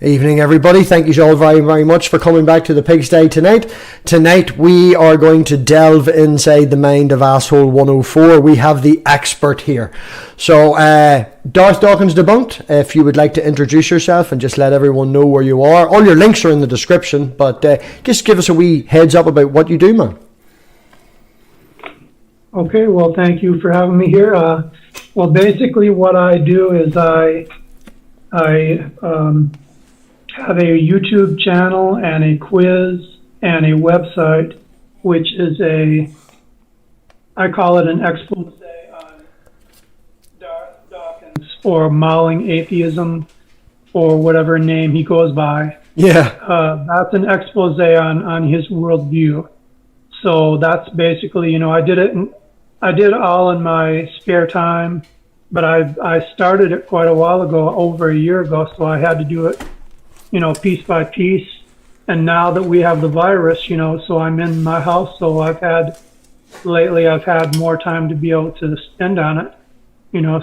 Evening, everybody. Thank you all very, very much for coming back to the Pigsty tonight. Tonight, we are going to delve inside the mind of Asshole 104. We have the expert here. So, DARTH DAWKINS Debunked, if you would like to introduce yourself and just let everyone know where you are. All your links are in the description, but just give us a wee heads up about what you do, man. Okay, well, thank you for having me here. Well, basically what I do is I have a YouTube channel and a quiz and a website, which is I call it an expose on Darth Dawkins, or mauling atheism, or whatever name he goes by. Yeah. That's an expose on his worldview. So that's basically, I did it all in my spare time, but I started it quite a while ago, over a year ago, so I had to do it piece by piece. And now that we have the virus, so I'm in my house, so I've had more time to be able to spend on it,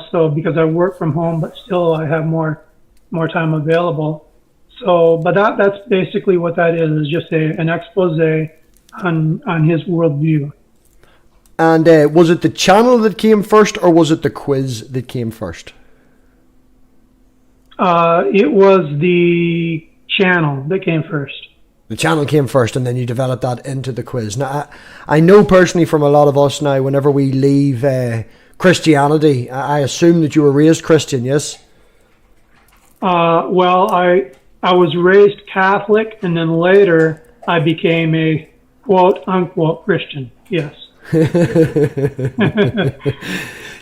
so because I work from home, but still I have more time available. So, but that's basically what that is just an expose on his worldview. And was it the channel that came first, or was it the quiz that came first? It was the channel that came first. The channel came first, and then you developed that into the quiz. Now, I know personally from a lot of us now, whenever we leave Christianity, I assume that you were raised Christian, yes? Well, I was raised Catholic, and then later I became a quote-unquote Christian, yes.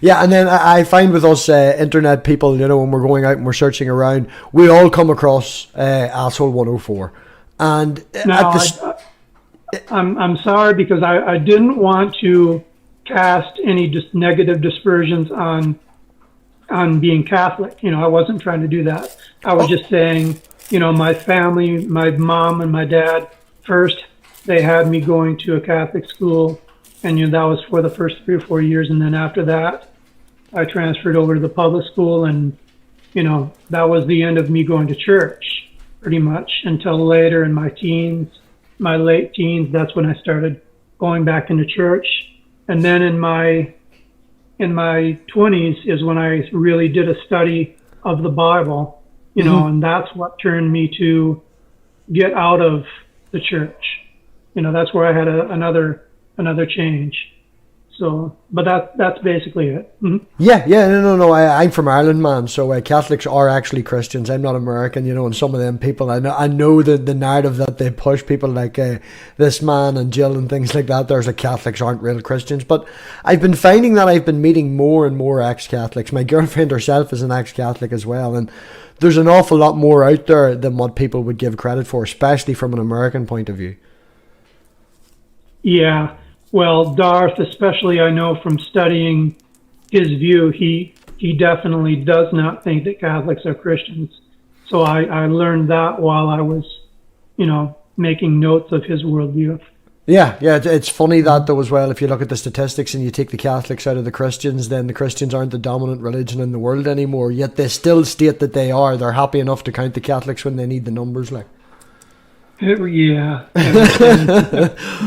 Yeah, and then I find with us internet people, when we're going out and we're searching around, we all come across Asshole 104. And now, I'm sorry, because I didn't want to cast any just negative dispersions on being Catholic. I wasn't trying to do that. I was just saying, my family, my mom and my dad, first they had me going to a Catholic school, and that was for the first 3 or 4 years, and then after that I transferred over to the public school, and that was the end of me going to church pretty much until later in my late teens. That's when I started going back into church. And then in my 20s is when I really did a study of the Bible, and that's what turned me to get out of the church. That's where I had another change. So, but that's basically it. Mm-hmm. Yeah, no. I'm from Ireland, man. So Catholics are actually Christians. I'm not American, and some of them people, I know the narrative that they push, people like this man and Jill and things like that. There's Catholics aren't real Christians. But I've been finding that I've been meeting more and more ex-Catholics. My girlfriend herself is an ex-Catholic as well, and there's an awful lot more out there than what people would give credit for, especially from an American point of view. Yeah. Well, Darth, especially, I know from studying his view, he definitely does not think that Catholics are Christians. So I learned that while I was, making notes of his worldview. Yeah, it's funny that though as well, if you look at the statistics and you take the Catholics out of the Christians, then the Christians aren't the dominant religion in the world anymore, yet they still state that they are. They're happy enough to count the Catholics when they need the numbers, like. Yeah.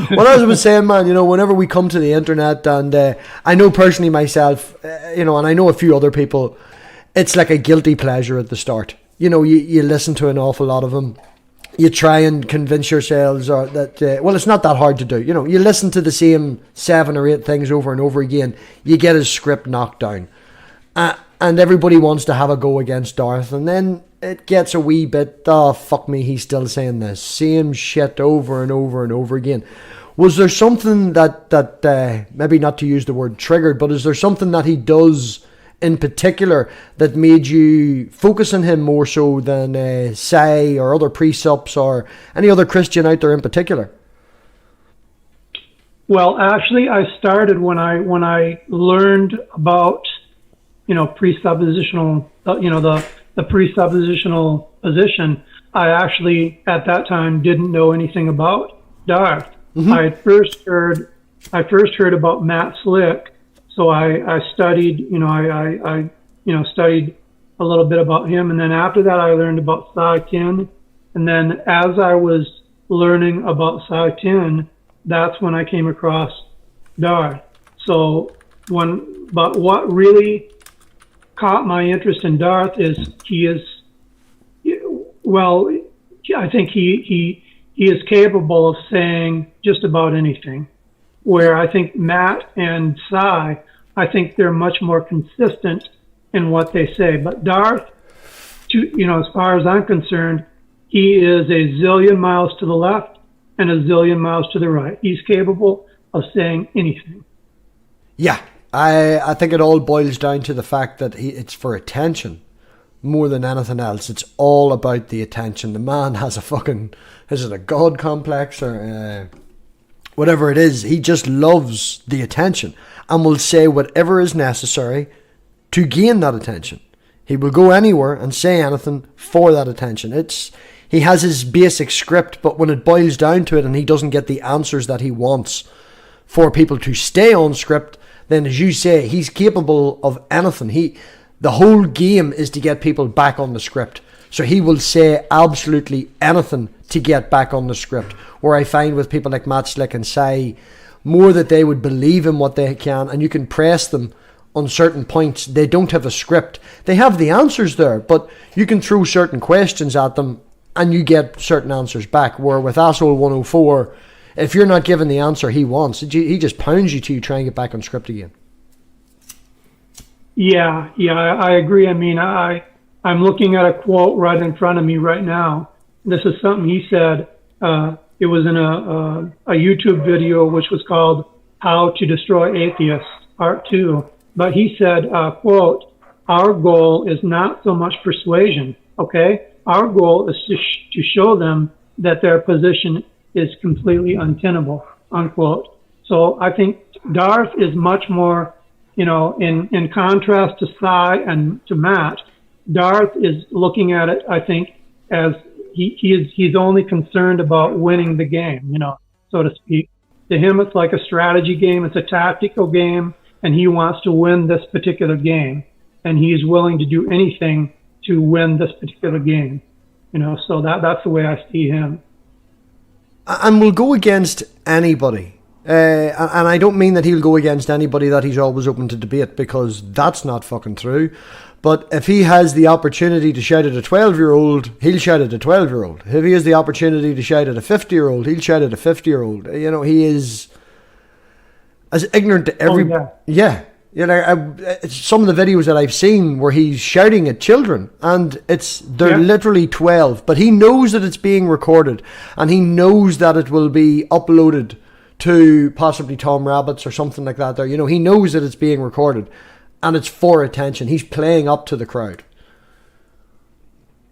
What I was saying, man, whenever we come to the internet, and I know personally myself, and I know a few other people, it's like a guilty pleasure at the start. You listen to an awful lot of them. You try and convince yourselves that, it's not that hard to do. You listen to the same 7 or 8 things over and over again. You get his script knocked down. And everybody wants to have a go against Darth, and then it gets a wee bit, fuck me, he's still saying the same shit over and over and over again. Was there something that maybe not to use the word triggered, but is there something that he does in particular that made you focus on him more so than Sai or other precepts or any other Christian out there in particular? Well, actually, I started when I learned about presuppositional, the presuppositional position. I actually at that time didn't know anything about Darth. Mm-hmm. I first heard about Matt Slick, so I studied. I studied a little bit about him. And then after that, I learned about Psi 10. And then as I was learning about Psi 10, that's when I came across Darth. So but what really caught my interest in Darth is I think he is capable of saying just about anything. Where I think Matt and Psi, I think they're much more consistent in what they say. But Darth, as far as I'm concerned, he is a zillion miles to the left and a zillion miles to the right. He's capable of saying anything. Yeah, I think it all boils down to the fact that it's for attention more than anything else. It's all about the attention. The man has is it a god complex or whatever it is? He just loves the attention and will say whatever is necessary to gain that attention. He will go anywhere and say anything for that attention. He has his basic script, but when it boils down to it and he doesn't get the answers that he wants for people to stay on script, then as you say, he's capable of anything. The whole game is to get people back on the script. So he will say absolutely anything to get back on the script. Where I find with people like Matt Slick and Sai, more that they would believe in what they can, and you can press them on certain points. They don't have a script. They have the answers there, but you can throw certain questions at them and you get certain answers back. Where with Asshole 104, if you're not given the answer he wants, he just pounds you till you try and get back on script again. Yeah, I agree. I mean, I'm looking at a quote right in front of me right now. This is something he said. It was in a YouTube video, which was called How to Destroy Atheists, Part 2. But he said, quote, "Our goal is not so much persuasion, okay? Our goal is to show them that their position is completely untenable," unquote. So I think Darth is much more, in contrast to Psi and to Matt, Darth is looking at it, I think, as he's only concerned about winning the game, so to speak. To him, it's like a strategy game. It's a tactical game, and he wants to win this particular game, and he's willing to do anything to win this particular game. So that's the way I see him. And will go against anybody. And I don't mean that he'll go against anybody that he's always open to debate, because that's not fucking true. But if he has the opportunity to shout at a 12-year-old, he'll shout at a 12-year-old. If he has the opportunity to shout at a 50-year-old, he'll shout at a 50-year-old. He is as ignorant to every... Oh, yeah. Some of the videos that I've seen where he's shouting at children, and they're literally 12, but he knows that it's being recorded, and he knows that it will be uploaded to possibly Tom Rabbits or something like that. He knows that it's being recorded, and it's for attention. He's playing up to the crowd.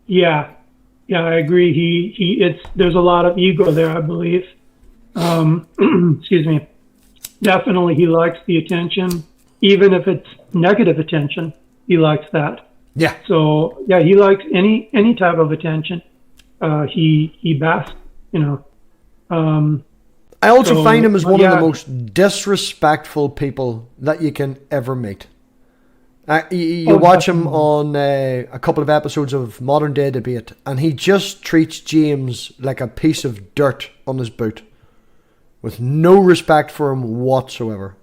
Yeah, I agree. There's a lot of ego there, I believe. Excuse me. Definitely, he likes the attention. Even if it's negative attention, he likes that. Yeah. So yeah, he likes any type of attention. He basks, I also find him as one of the most disrespectful people that you can ever meet. You watch him on a couple of episodes of Modern Day Debate, and he just treats James like a piece of dirt on his boot, with no respect for him whatsoever.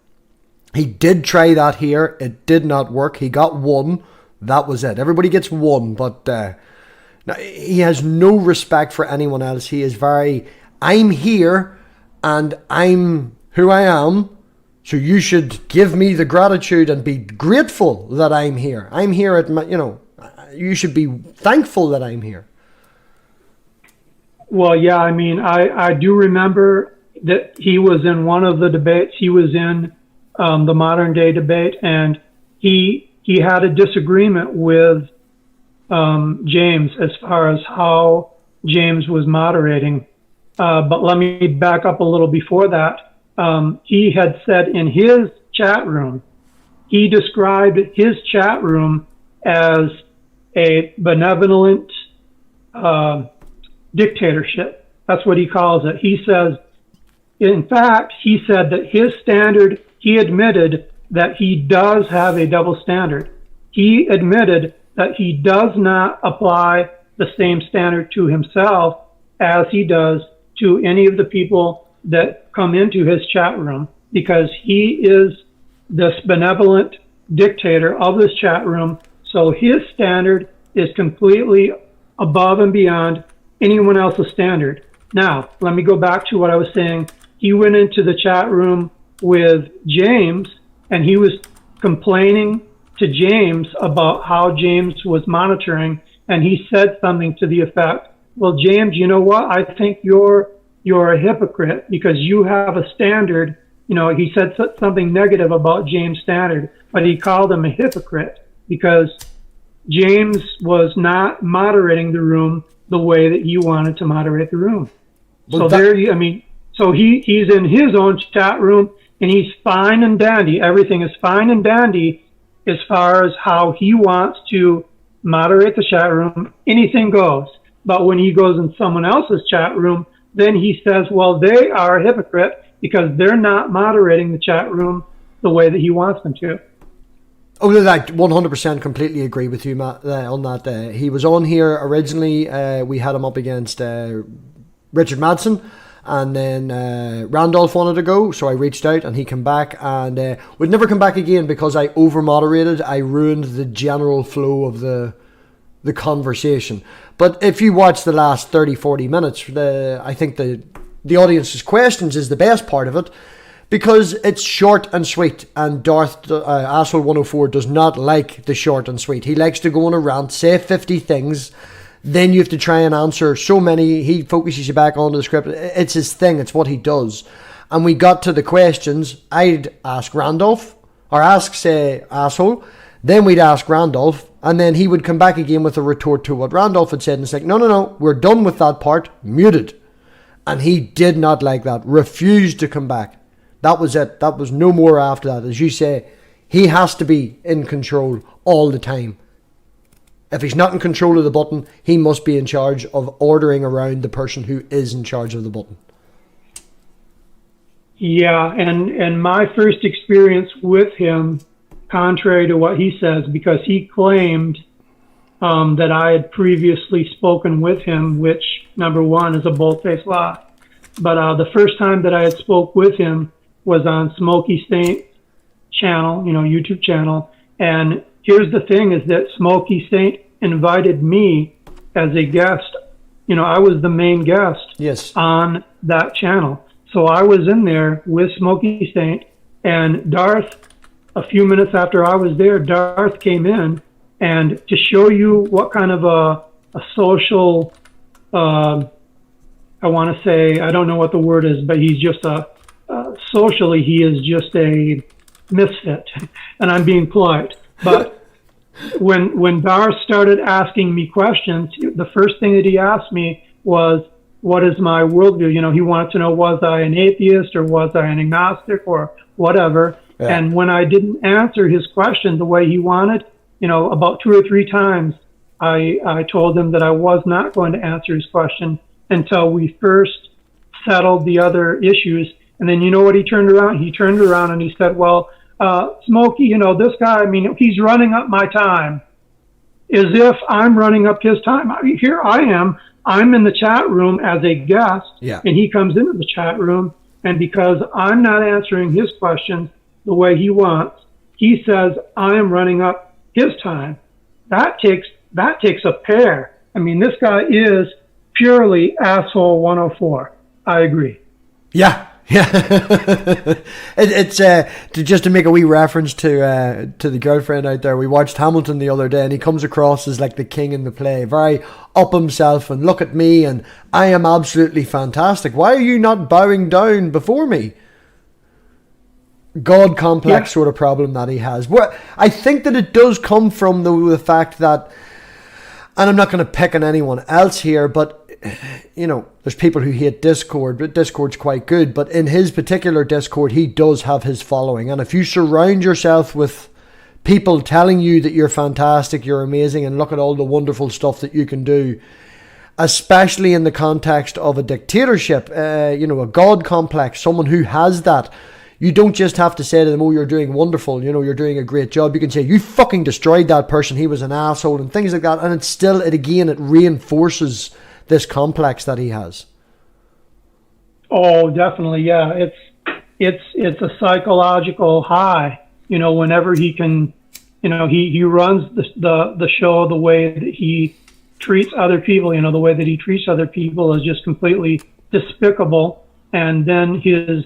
He did try that here. It did not work. He got one. That was it. Everybody gets one, but he has no respect for anyone else. He is I'm here and I'm who I am, so you should give me the gratitude and be grateful that I'm here. I'm here at my, you should be thankful that I'm here. Well, yeah, I mean, I do remember that he was in one of the debates. He was in the Modern Day Debate, and he had a disagreement with James as far as how James was moderating. But let me back up a little before that. He had said in his chat room, he described his chat room as a benevolent dictatorship. That's what he calls it. He says, in fact, he said that his standard, he admitted that he does have a double standard. He admitted that he does not apply the same standard to himself as he does to any of the people that come into his chat room, because he is this benevolent dictator of this chat room. So his standard is completely above and beyond anyone else's standard. Now, let me go back to what I was saying. He went into the chat room with James, and he was complaining to James about how James was monitoring, and he said something to the effect, well, James, you know what? I think you're a hypocrite because you have a standard. You know, he said something negative about James' standard, but he called him a hypocrite because James was not moderating the room the way that he wanted to moderate the room. Well, so he's in his own chat room, and he's fine and dandy. Everything is fine and dandy as far as how he wants to moderate the chat room. Anything goes. But when he goes in someone else's chat room, then he says, well, they are a hypocrite because they're not moderating the chat room the way that he wants them to. Oh, I 100% completely agree with you, Matt, on that. He was on here originally. We had him up against Richard Madsen, and then Randolph wanted to go, so I reached out and he came back, and would never come back again because I over-moderated. I ruined the general flow of the conversation. But if you watch the last 30-40 minutes, I think the audience's questions is the best part of it, because it's short and sweet, and Darth Asshole 104 does not like the short and sweet. He likes to go on a rant, say 50 things, then you have to try and answer so many. He focuses you back onto the script. It's his thing. It's what he does. And we got to the questions. I'd ask Randolph, or ask, say, Asshole. Then we'd ask Randolph, and then he would come back again with a retort to what Randolph had said, and it's like, no, we're done with that part, muted. And he did not like that, refused to come back. That was it. That was no more after that. As you say, he has to be in control all the time. If he's not in control of the button, he must be in charge of ordering around the person who is in charge of the button. Yeah, and my first experience with him, contrary to what he says, because he claimed that I had previously spoken with him, which, number one, is a bold-faced lie. But the first time that I had spoke with him was on Smokey Saint channel, YouTube channel. And here's the thing, is that Smokey Saint invited me as a guest. I was the main guest on that channel. So I was in there with Smokey Saint, and Darth, a few minutes after I was there, Darth came in, and to show you what kind of a social, I want to say, I don't know what the word is, but he's just socially, he is just a misfit, and I'm being polite. But when Darth started asking me questions, the first thing that he asked me was, what is my worldview? He wanted to know, was I an atheist or was I an agnostic or whatever? Yeah. And when I didn't answer his question the way he wanted, about 2 or 3 times, I told him that I was not going to answer his question until we first settled the other issues. And then you know what he turned around? He turned around and he said, well, Smokey, this guy, he's running up my time. As if I'm running up his time. Here I am. I'm in the chat room as a guest, and he comes into the chat room, and because I'm not answering his questions the way he wants, he says I am running up his time. That takes a pair. This guy is purely asshole 104. I agree. Yeah. It's just to make a wee reference to the girlfriend out there. We watched Hamilton the other day, and he comes across as like the king in the play, very up himself, and look at me, and I am absolutely fantastic. Why are you not bowing down before me? God complex sort of problem that he has. Well, I think that it does come from the fact that, and I'm not going to pick on anyone else here, but there's people who hate Discord, but Discord's quite good. But in his particular Discord, he does have his following. And if you surround yourself with people telling you that you're fantastic, you're amazing, and look at all the wonderful stuff that you can do, especially in the context of a dictatorship, a God complex, someone who has that, you don't just have to say to them, oh, you're doing wonderful, you know, you're doing a great job. You can say, you fucking destroyed that person, he was an asshole, and things like that. And it reinforces this complex that he has. Oh, definitely, yeah. It's a psychological high, you know, whenever he can, you know, he runs the show the way that he treats other people, you know, the way that he treats other people is just completely despicable. And then his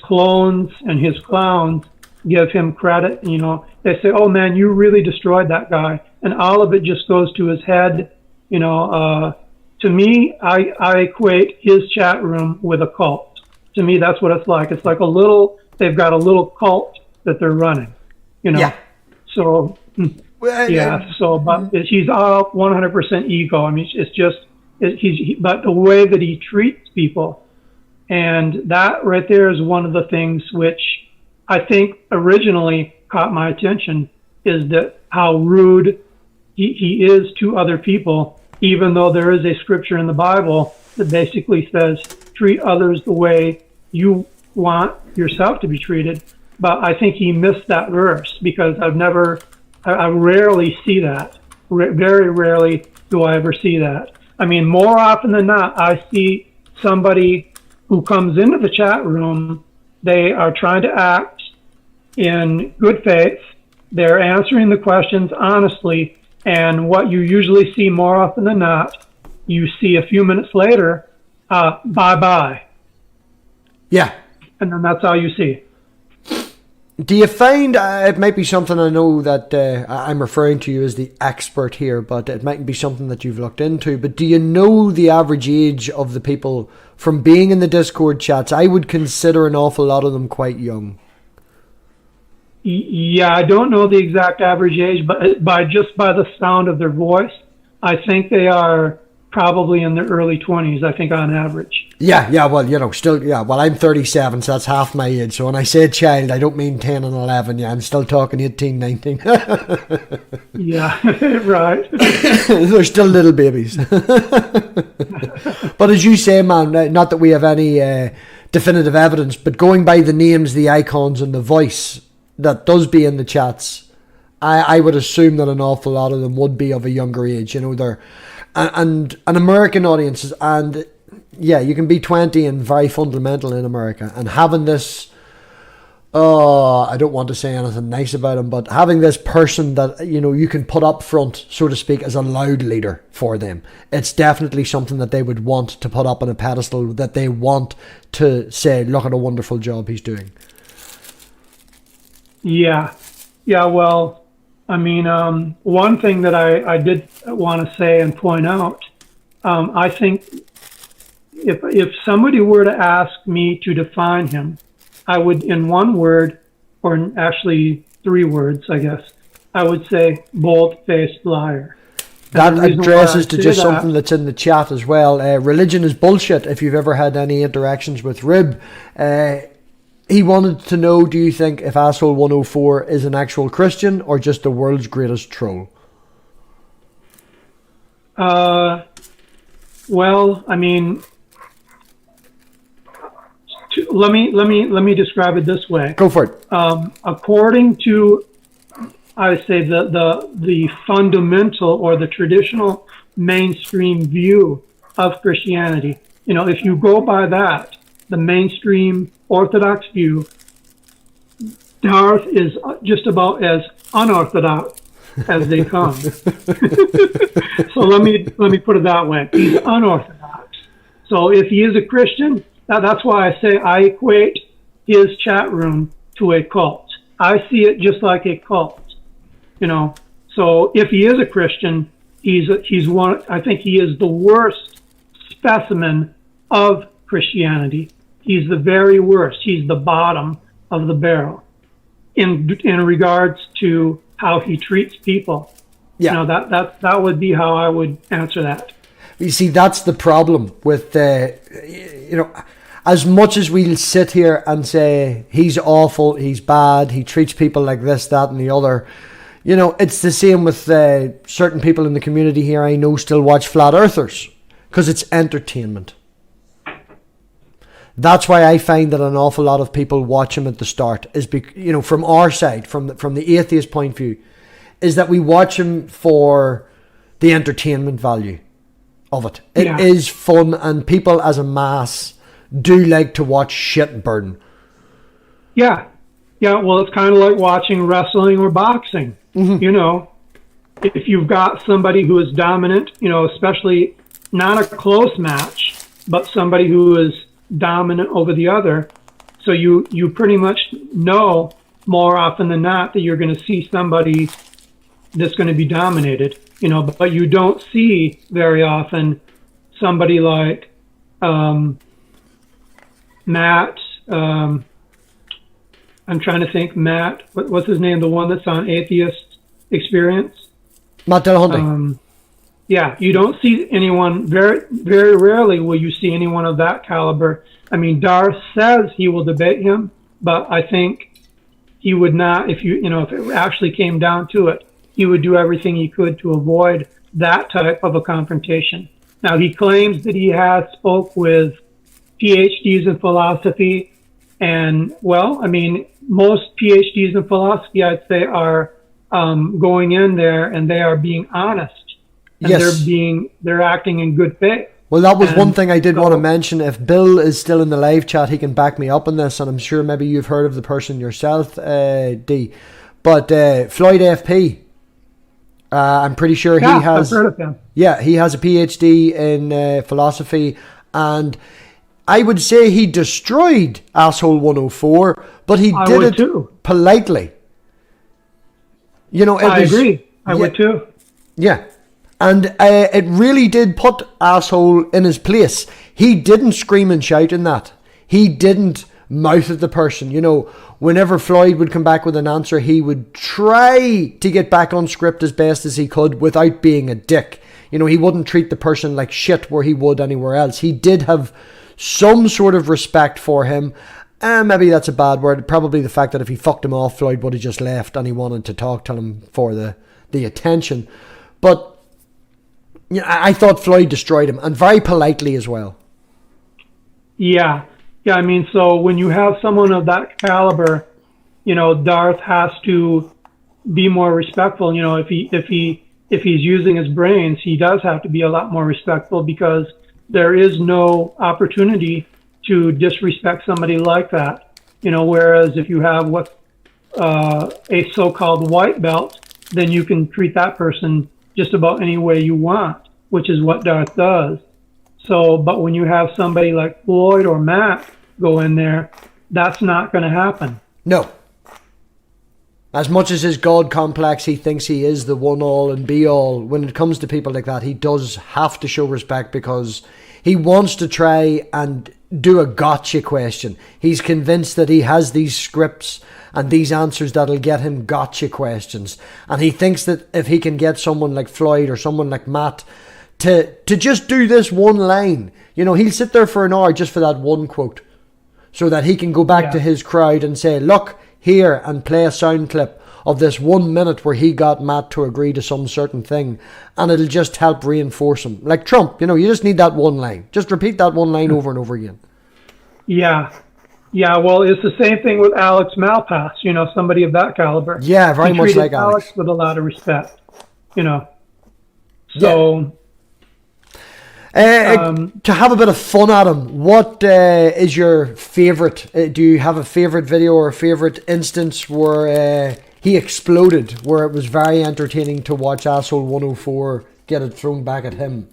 clones and his clowns give him credit. You know, they say, oh man, you really destroyed that guy. And all of it just goes to his head. You know, to me, I equate his chat room with a cult. To me, that's what it's like. It's like they've got a little cult that they're running, you know? Yeah. So, yeah, so, but he's all 100% ego. I mean, it's just, but the way that he treats people, and that right there is one of the things which I think originally caught my attention, is that how rude he is to other people, even though there is a scripture in the Bible that basically says, treat others the way you want yourself to be treated. But I think he missed that verse, because I rarely see that. Very rarely do I ever see that. I mean, more often than not, I see somebody who comes into the chat room, they are trying to act in good faith. They're answering the questions honestly. And what you usually see more often than not, you see a few minutes later, bye-bye. Yeah. And then that's all you see. Do you find, it might be something, I know that I'm referring to you as the expert here, but it might be something that you've looked into, but do you know the average age of the people from being in the Discord chats? I would consider an awful lot of them quite young. Yeah, I don't know the exact average age, but by the sound of their voice, I think they are probably in their early 20s, I think, on average. Yeah, well, you know, still, yeah, well, I'm 37, so that's half my age. So when I say child, I don't mean 10 and 11. Yeah, I'm still talking 18, 19. Yeah, right. They're still little babies. But as you say, man, not that we have any definitive evidence, but going by the names, the icons, and the voice that does be in the chats, I would assume that an awful lot of them would be of a younger age. You know, they're and American audiences, and yeah, you can be 20 and very fundamental in America, and having this, I don't want to say anything nice about him, but having this person that, you know, you can put up front, so to speak, as a loud leader for them, it's definitely something that they would want to put up on a pedestal, that they want to say, look at a wonderful job he's doing. Yeah, well, I mean, one thing that I did want to say and point out, I think if somebody were to ask me to define him, I would, in one word, or actually 3 words, I guess, I would say bold-faced liar. That addresses to just something that's in the chat as well. Religion is bullshit. If you've ever had any interactions with Rib, he wanted to know, do you think if Asshole 104 is an actual Christian or just the world's greatest troll? Well, I mean, let me describe it this way. Go for it. According to, I say, the fundamental or the traditional mainstream view of Christianity, you know, if you go by that, the mainstream Orthodox view, Darth is just about as unorthodox as they come. So let me put it that way. He's unorthodox. So if he is a Christian, that's why I say I equate his chat room to a cult. I see it just like a cult, you know. So if he is a Christian, he's one. I think he is the worst specimen of Christianity. He's the very worst. He's the bottom of the barrel in regards to how he treats people. Yeah. You know, that would be how I would answer that. You see, that's the problem with, you know, as much as we'll sit here and say he's awful, he's bad, he treats people like this, that, and the other. You know, it's the same with certain people in the community here I know still watch Flat Earthers because it's entertainment. That's why I find that an awful lot of people watch him at the start is, from our side, from the atheist point of view, is that we watch him for the entertainment value of it. It is fun, and people as a mass do like to watch shit burn. Yeah. Yeah, well, it's kind of like watching wrestling or boxing. Mm-hmm. If you've got somebody who is dominant, especially not a close match, but somebody who is dominant over the other, so you pretty much know more often than not that you're going to see somebody that's going to be dominated, but you don't see very often somebody like Matt. I'm trying to think. Matt, what's his name? The one that's on Atheist Experience? Matt Dillahunty. Yeah, you don't see anyone, very, very rarely will you see anyone of that caliber. I mean, Darth says he will debate him, but I think he would not, if it actually came down to it, he would do everything he could to avoid that type of a confrontation. Now, he claims that he has spoke with PhDs in philosophy, and, well, I mean, most PhDs in philosophy, I'd say, are going in there and they are being honest. And yes. they're acting in good faith. Well, that was one thing I did want to mention. If Bill is still in the live chat, he can back me up on this, and I'm sure maybe you've heard of the person yourself, D. But Floyd FP, I'm pretty sure he has. I've heard of him. Yeah, he has a PhD in philosophy, and I would say he destroyed Asshole 104, but he did it too. Politely. I agree. I would too. Yeah. And it really did put Asshole in his place. He didn't scream and shout in that. He didn't mouth at the person. Whenever Floyd would come back with an answer, he would try to get back on script as best as he could without being a dick. He wouldn't treat the person like shit where he would anywhere else. He did have some sort of respect for him. Maybe that's a bad word. Probably the fact that if he fucked him off, Floyd would have just left and he wanted to talk to him for the attention. But I thought Floyd destroyed him, and very politely as well. Yeah. I mean, so when you have someone of that caliber, Darth has to be more respectful. If he's using his brains, he does have to be a lot more respectful, because there is no opportunity to disrespect somebody like that. Whereas if you have a so-called white belt, then you can treat that person just about any way you want, which is what Darth does. So, but when you have somebody like Floyd or Matt go in there, that's not going to happen. No. As much as his God complex, he thinks he is the one all and be all. When it comes to people like that, he does have to show respect, because he wants to try and do a gotcha question. He's convinced that he has these scripts and these answers that'll get him gotcha questions. And he thinks that if he can get someone like Floyd or someone like Matt to just do this one line, he'll sit there for an hour just for that one quote, so that he can go back to his crowd and say, look here, and play a sound clip of this 1 minute where he got Matt to agree to some certain thing, and it'll just help reinforce him. Like Trump, you just need that one line. Just repeat that one line over and over again. Yeah, well, it's the same thing with Alex Malpass, somebody of that caliber. Yeah, very much like Alex. With a lot of respect, So... to have a bit of fun at him, what is your favourite? Do you have a favourite video or a favourite instance where he exploded, where it was very entertaining to watch Asshole 104 get it thrown back at him?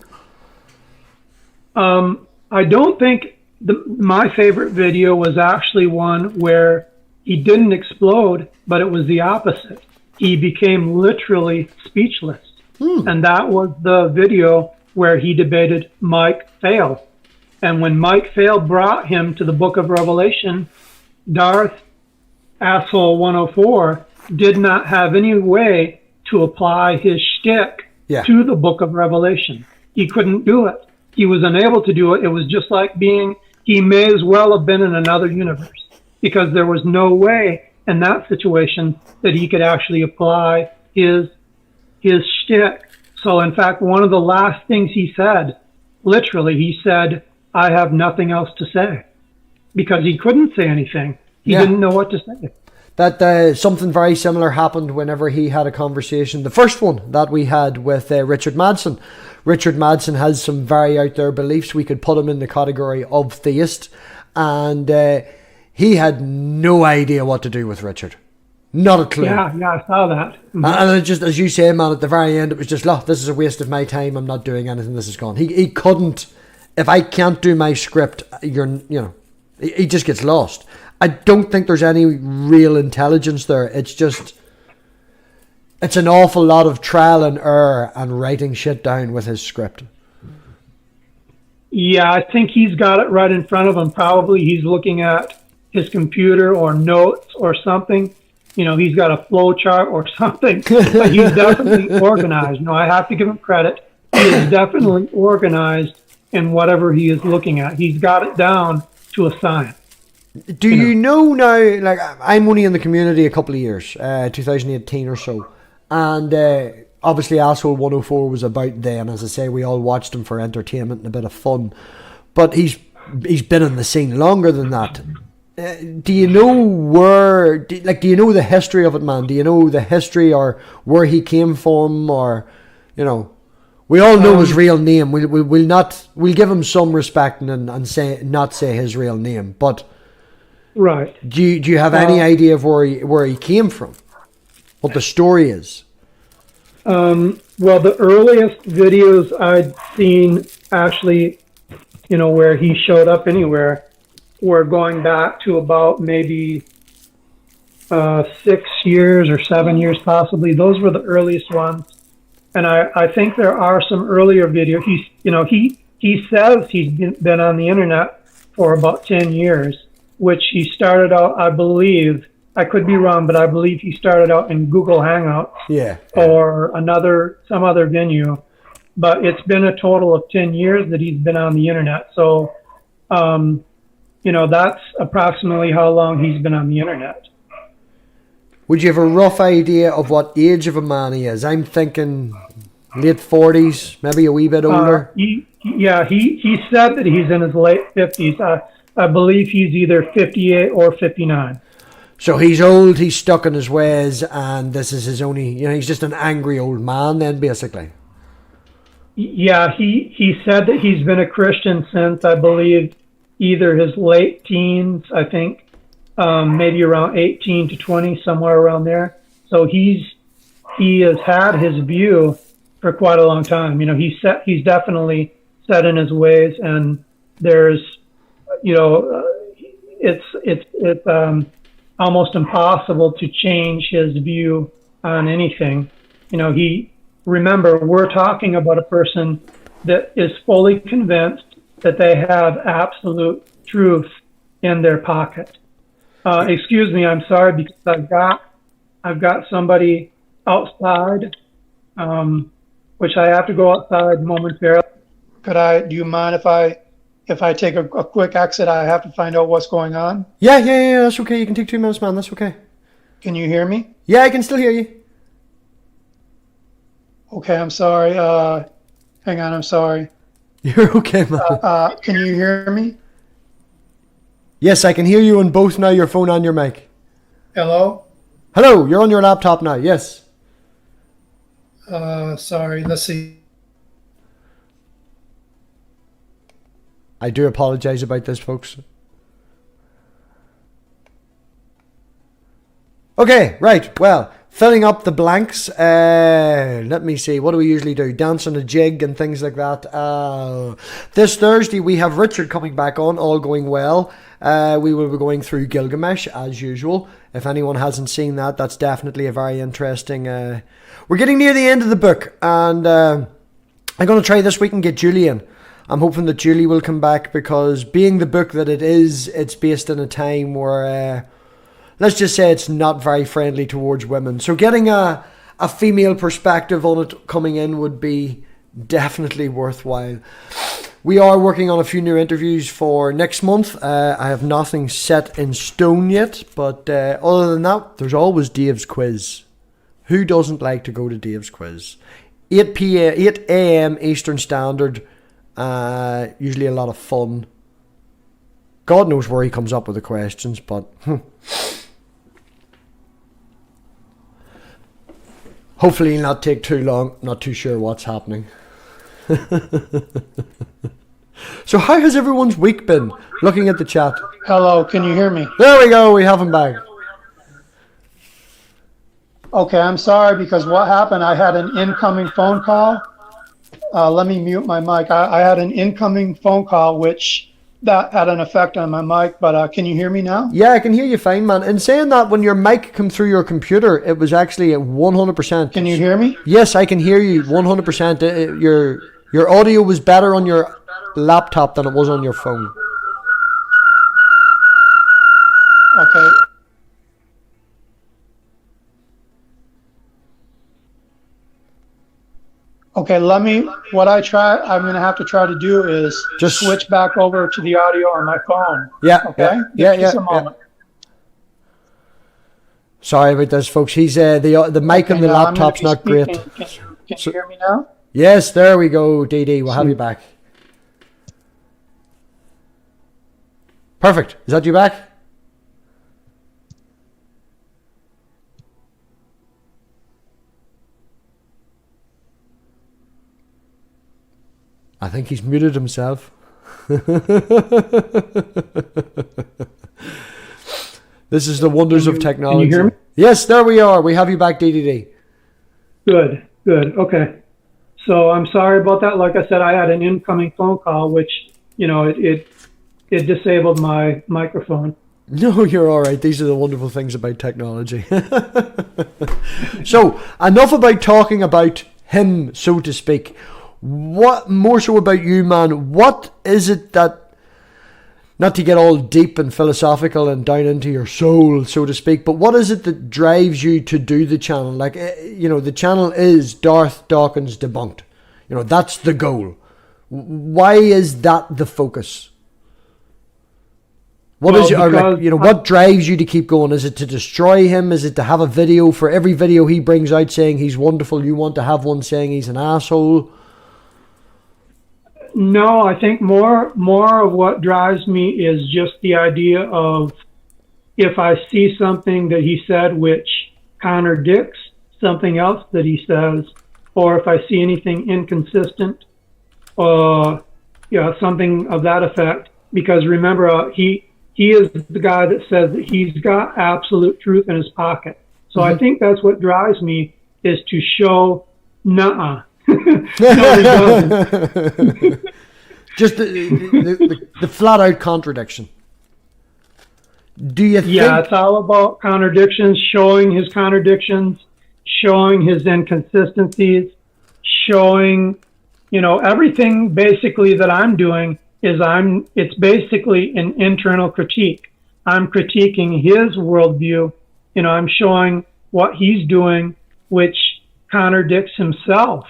I don't think my favourite video was actually one where he didn't explode, but it was the opposite. He became literally speechless. And that was the video where he debated Mike Fail. And when Mike Fail brought him to the book of Revelation, Darth Asshole 104 did not have any way to apply his shtick to the book of Revelation. He couldn't do it. He was unable to do it. It was just like he may as well have been in another universe, because there was no way in that situation that he could actually apply his shtick. So, in fact, one of the last things he said, literally, he said, I have nothing else to say. because he couldn't say anything. He didn't know what to say. That something very similar happened whenever he had a conversation, the first one that we had with Richard Madsen. Richard Madsen has some very out there beliefs. We could put him in the category of theist, and he had no idea what to do with Richard. Not a clue. Yeah, I saw that. Mm-hmm. And it just, as you say, man, at the very end, it was just, look, this is a waste of my time. I'm not doing anything. This is gone. He couldn't. If I can't do my script, he just gets lost. I don't think there's any real intelligence there. It's just, it's an awful lot of trial and error and writing shit down with his script. Yeah, I think he's got it right in front of him. Probably he's looking at his computer or notes or something. He's got a flow chart or something. But he's definitely organized. I have to give him credit. He is definitely organized in whatever he is looking at. He's got it down to a science. Do you know now, like, I'm only in the community a couple of years, 2018 or so, and obviously Asshole 104 was about then. As I say, we all watched him for entertainment and a bit of fun, but he's been in the scene longer than that. Do you know do you know the history of it, man? Do you know the history or where he came from, or, we all know his real name. We'll give him some respect and not say his real name, but. Right. Do you have any idea of where he came from? What the story is? Well, the earliest videos I'd seen, actually, where he showed up anywhere, were going back to about maybe 6 years or 7 years, possibly. Those were the earliest ones, and I think there are some earlier videos. He says he's been on the internet for about 10 years. Which he started out, I believe, I could be wrong, but I believe he started out in Google Hangouts or some other venue. But it's been a total of 10 years that he's been on the internet. So, that's approximately how long he's been on the internet. Would you have a rough idea of what age of a man he is? I'm thinking late 40s, maybe a wee bit older. He said that he's in his late 50s. I believe he's either 58 or 59. So he's old, he's stuck in his ways, and this is his only, he's just an angry old man then, basically. Yeah, he said that he's been a Christian since, I believe, either his late teens, I think, maybe around 18 to 20, somewhere around there. So he has had his view for quite a long time. He's definitely set in his ways, and there's, it's almost impossible to change his view on anything. Remember, we're talking about a person that is fully convinced that they have absolute truth in their pocket. Excuse me, I'm sorry, because I've got somebody outside, which I have to go outside momentarily. Do you mind if I take a quick exit? I have to find out what's going on. Yeah, that's okay. You can take 2 minutes, man. That's okay. Can you hear me? Yeah, I can still hear you. Okay, I'm sorry. Hang on, I'm sorry. You're okay, man. Can you hear me? Yes, I can hear you on both now, your phone and your mic. Hello? Hello, you're on your laptop now, yes. Sorry, let's see. I do apologize about this, folks. Okay, right, well, filling up the blanks. Let me see, what do we usually do? Dance on a jig and things like that. This Thursday we have Richard coming back on, all going well. We will be going through Gilgamesh as usual. If anyone hasn't seen that, that's definitely a very interesting... we're getting near the end of the book, and I'm going to try this week and get Julie in. I'm hoping that Julie will come back, because being the book that it is, it's based in a time where, let's just say, it's not very friendly towards women. So getting a female perspective on it coming in would be definitely worthwhile. We are working on a few new interviews for next month. I have nothing set in stone yet, but other than that, there's always Dave's quiz. Who doesn't like to go to Dave's quiz? 8 a.m. Eastern Standard. Usually a lot of fun. God knows where he comes up with the questions, but hopefully he'll not take too long. Not too sure what's happening. So how has everyone's week been? Looking at the chat. Hello, can you hear me? There we go, we have him back. Okay, I'm sorry because what happened, I had an incoming phone call. Let me mute my mic. I had an incoming phone call, which that had an effect on my mic, but can you hear me now? Yeah, I can hear you fine, man. And saying that, when your mic come through your computer, it was actually at 100%. Can you hear me? Yes, I can hear you 100%. Your audio was better on your laptop than it was on your phone. Okay. Okay, I'm going to have to try to do is just switch back over to the audio on my phone. Yeah. Okay? Yeah. Just a moment. Yeah. Sorry about this, folks. He's the mic on the laptop's not great. Can you hear me now? Yes, there we go, DD. We'll have you back. Perfect. Is that you back? I think he's muted himself. This is the wonders of technology. Can you hear me? Yes, there we are. We have you back, DDD. Good. Okay. So I'm sorry about that. Like I said, I had an incoming phone call, which, it disabled my microphone. No, you're all right. These are the wonderful things about technology. So, enough about talking about him, so to speak. What more so about you, man? What is it that, not to get all deep and philosophical and down into your soul, so to speak, but what is it that drives you to do the channel? Like, the channel is DARTH DAWKINS Debunked. That's the goal. Why is that the focus? What drives you to keep going? Is it to destroy him? Is it to have a video for every video he brings out saying he's wonderful? You want to have one saying he's an asshole? No, I think more of what drives me is just the idea of, if I see something that he said which contradicts something else that he says, or if I see anything inconsistent, something of that effect. Because remember, he is the guy that says that he's got absolute truth in his pocket. So I think that's what drives me, is to show, nuh-uh. Just the flat out contradiction. Do you think? Yeah, it's all about contradictions, showing his inconsistencies, showing, everything basically that I'm doing it's basically an internal critique. I'm critiquing his worldview. I'm showing what he's doing, which contradicts himself.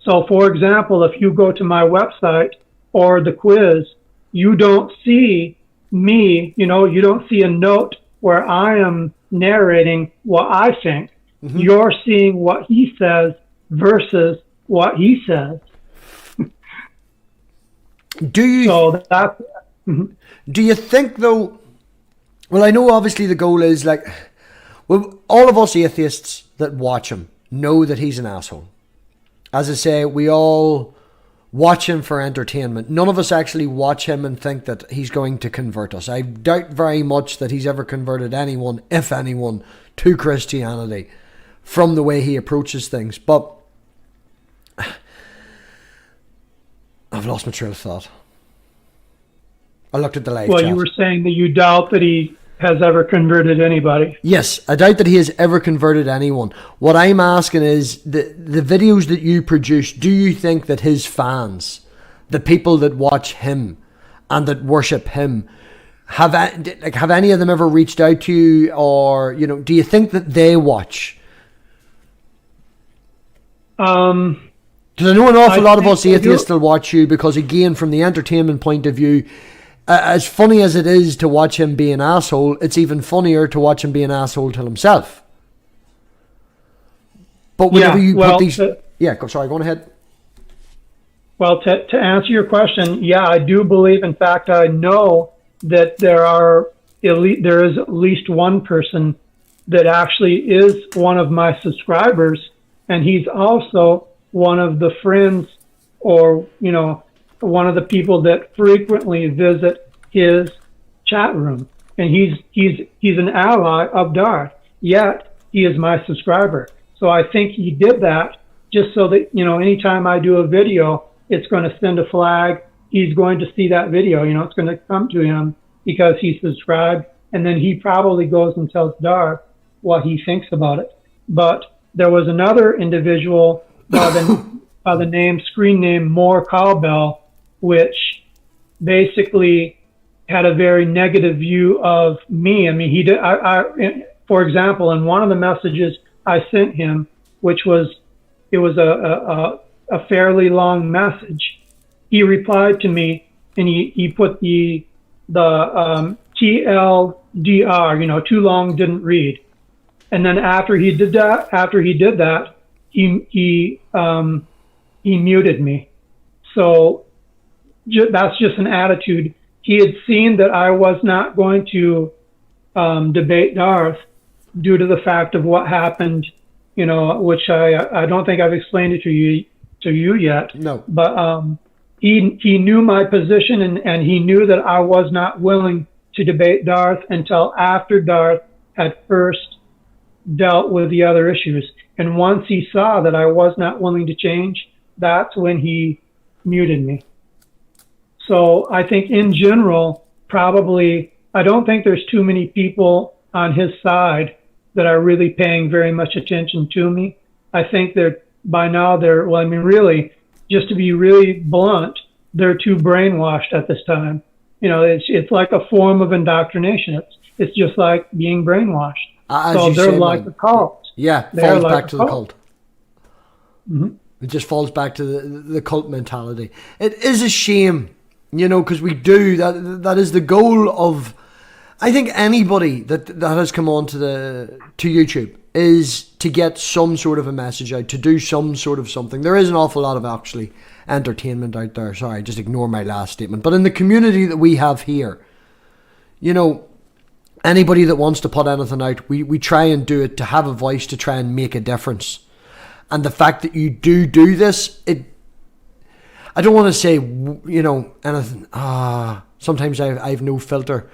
So, for example, if you go to my website or the quiz, you don't see me, you don't see a note where I am narrating what I think. Mm-hmm. You're seeing what he says versus what he says. Do you think, though, well, I know obviously the goal is all of us atheists that watch him know that he's an asshole. As I say, we all watch him for entertainment. None of us actually watch him and think that he's going to convert us. I doubt very much that he's ever converted anyone, if anyone, to Christianity from the way he approaches things. But I've lost my trail of thought. I looked at the live chat. You were saying that you doubt that he has ever converted anybody. Yes, I doubt that he has ever converted anyone. What I'm asking is, the videos that you produce, do you think that his fans, the people that watch him and that worship him, have any of them ever reached out to you, or do you think that they watch? Because I know an awful lot of us atheists will watch you because, again, from the entertainment point of view, as funny as it is to watch him be an asshole, it's even funnier to watch him be an asshole to himself. But whenever put these... sorry, go on ahead. Well, to answer your question, I do believe, in fact, I know that there is at least one person that actually is one of my subscribers, and he's also one of the friends, or one of the people that frequently visit his chat room, and he's an ally of Darth, yet he is my subscriber. So I think he did that just so that anytime I do a video, it's going to send a flag. He's going to see that video, it's going to come to him because he's subscribed, and then he probably goes and tells Darth what he thinks about it. But there was another individual by the screen name More Cowbell, which basically had a very negative view of me. I mean, he did. For example, in one of the messages I sent him, it was a fairly long message. He replied to me, and he put the TLDR, too long, didn't read. And then after he did that, he muted me. So that's just an attitude. He had seen that I was not going to debate Darth due to the fact of what happened, which I don't think I've explained it to you yet. No. But he knew my position, and he knew that I was not willing to debate Darth until after Darth had first dealt with the other issues. And once he saw that I was not willing to change, that's when he muted me. So I think in general, probably, I don't think there's too many people on his side that are really paying very much attention to me. I think by now really, just to be really blunt, they're too brainwashed at this time. It's like a form of indoctrination. It's just like being brainwashed. So they're like a cult. Yeah, falls back to the cult. Mm-hmm. It just falls back to the cult mentality. It is a shame, because we do that is the goal of, I think, anybody that has come on to YouTube, is to get some sort of a message out, to do some sort of something. There is an awful lot of actually entertainment out there. Sorry, just ignore my last statement. But in the community that we have here, anybody that wants to put anything out, we try and do it to have a voice, to try and make a difference. And the fact that you do this, I don't want to say, anything. Sometimes I have no filter.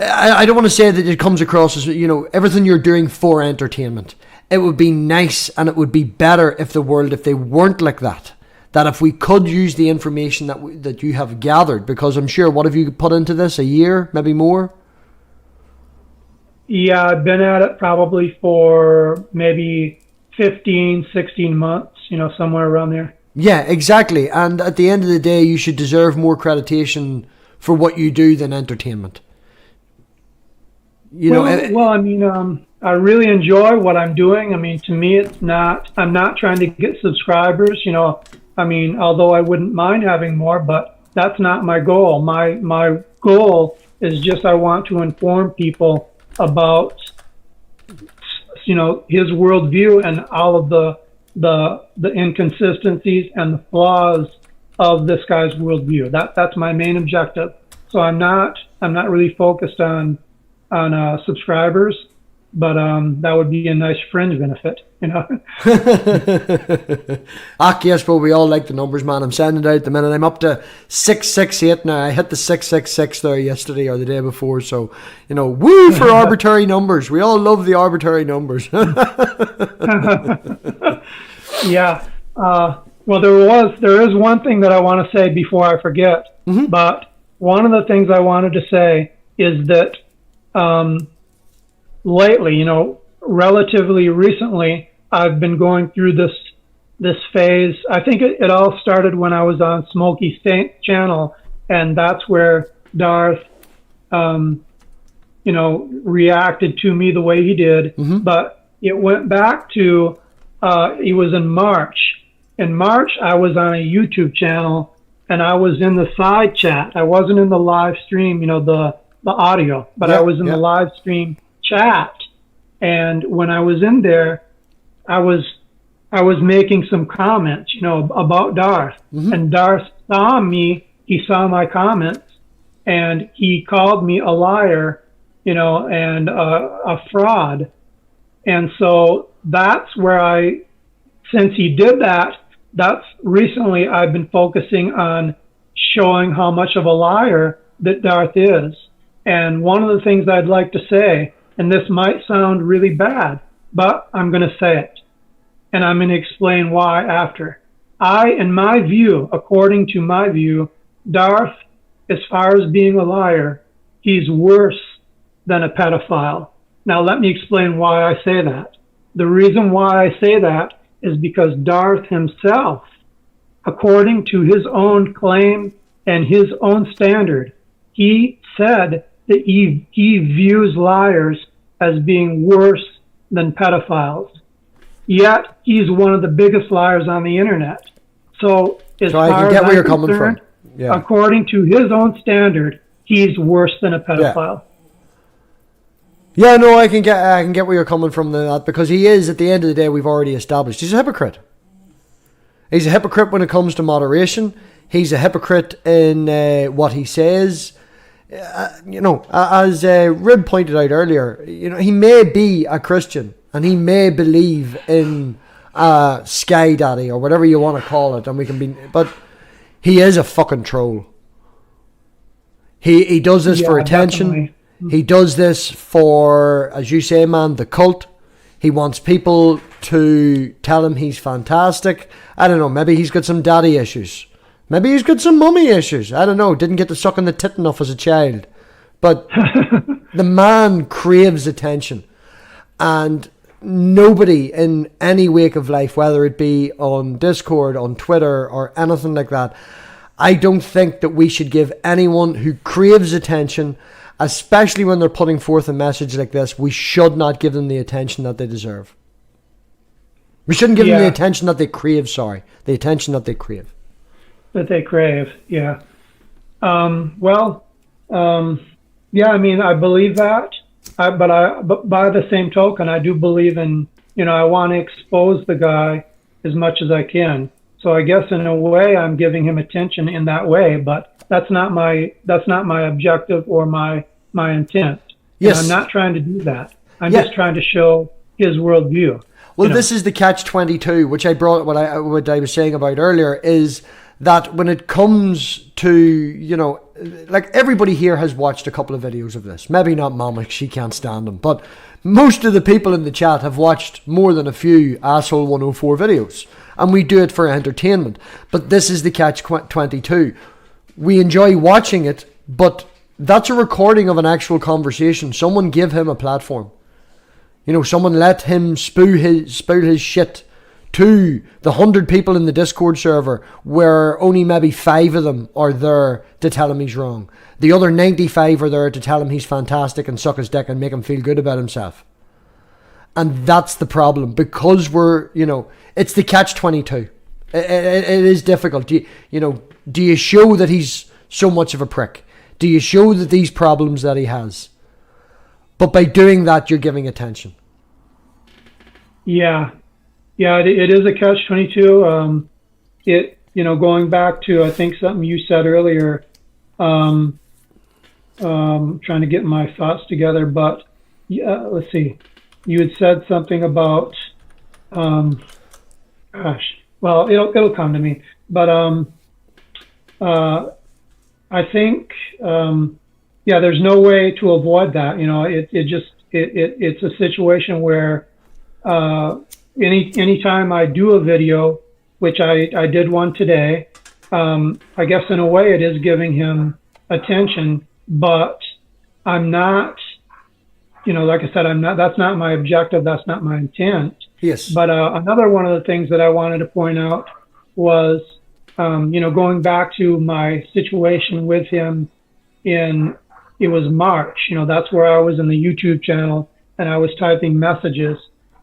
I don't want to say that it comes across as, everything you're doing for entertainment. It would be nice, and it would be better if they weren't like that. That if we could use the information that you have gathered, because I'm sure, what have you put into this? A year, maybe more? Yeah, I've been at it probably for maybe 15, 16 months, somewhere around there. Yeah, exactly. And at the end of the day, you should deserve more creditation for what you do than entertainment. I really enjoy what I'm doing. I mean, to me, I'm not trying to get subscribers, although I wouldn't mind having more, but that's not my goal. My goal is just, I want to inform people about, his worldview and all of the inconsistencies and the flaws of this guy's worldview. That's my main objective. So I'm not really focused on subscribers, but that would be a nice fringe benefit, Yes, but we all like the numbers, man. I'm sending it out the minute. I'm up to 668 now. I hit the 666 there yesterday or the day before, so woo for arbitrary numbers. We all love the arbitrary numbers. Yeah. Well, there is one thing that I want to say before I forget. Mm-hmm. But one of the things I wanted to say is that lately, relatively recently, I've been going through this phase. I think it all started when I was on Smokey's channel, and that's where Darth, reacted to me the way he did. Mm-hmm. But it went back to, it was in March. In March, I was on a YouTube channel, and I was in the side chat. I wasn't in the live stream, the audio, but I was in the live stream chat. And when I was in there, I was making some comments, about Darth. Mm-hmm. And Darth saw me. He saw my comments, and he called me a liar, and a fraud. And so that's where since he did that, that's recently I've been focusing on showing how much of a liar that Darth is. And one of the things I'd like to say, and this might sound really bad, but I'm going to say it. And I'm going to explain why after. In my view, according to my view, Darth, as far as being a liar, he's worse than a pedophile. Now, let me explain why I say that. The reason why I say that is because Darth himself, according to his own claim and his own standard, he said that he views liars as being worse than pedophiles. Yet, he's one of the biggest liars on the internet. So I can get where you're coming from. Yeah. According to his own standard, he's worse than a pedophile. Yeah, no, I can get where you're coming from on that, because he is, at the end of the day, we've already established, he's a hypocrite. He's a hypocrite when it comes to moderation. He's a hypocrite in what he says. As Rib pointed out earlier, he may be a Christian and he may believe in Sky Daddy or whatever you want to call it, but he is a fucking troll. He does this for attention. Definitely. He does this for, as you say, man, the cult. He wants people to tell him he's fantastic. I don't know, maybe he's got some daddy issues. Maybe he's got some mummy issues. I don't know, didn't get to suck on the tit enough as a child. But the man craves attention. And nobody in any wake of life, whether it be on Discord, on Twitter, or anything like that, I don't think that we should give anyone who craves attention, especially when they're putting forth a message like this, we should not give them the attention that they deserve. We shouldn't give them the attention that they crave, the attention that they crave. That they crave, yeah. I mean, I believe that, but by the same token, I do believe in, I want to expose the guy as much as I can. So I guess in a way, I'm giving him attention in that way, but that's not my objective or my intent. Yes. And I'm not trying to do that. I'm just trying to show his worldview. Well, this is the catch-22, which I brought, what I was saying about earlier, is that when it comes to, like everybody here has watched a couple of videos of this. Maybe not Mama, she can't stand them. But most of the people in the chat have watched more than a few Asshole 104 videos. And we do it for entertainment. But this is the catch-22. We enjoy watching it, but that's a recording of an actual conversation. Someone give him a platform. Someone let him spout his shit to the 100 people in the Discord server, where only maybe 5 of them are there to tell him he's wrong. The other 95 are there to tell him he's fantastic and suck his dick and make him feel good about himself. And that's the problem, because it's the catch-22. It is difficult. Do you show that he's so much of a prick? Do you show that these problems that he has? But by doing that, you're giving attention. Yeah, it is a catch-22. Going back to, I think, something you said earlier, trying to get my thoughts together, but let's see. You had said something about, it'll come to me, but I think, there's no way to avoid that. It's a situation where anytime I do a video, which I did one today, I guess in a way it is giving him attention, but I'm not, like I said, that's not my objective. That's not my intent. Yes. But another one of the things that I wanted to point out was, going back to my situation with him it was March, that's where I was in the YouTube channel and I was typing messages.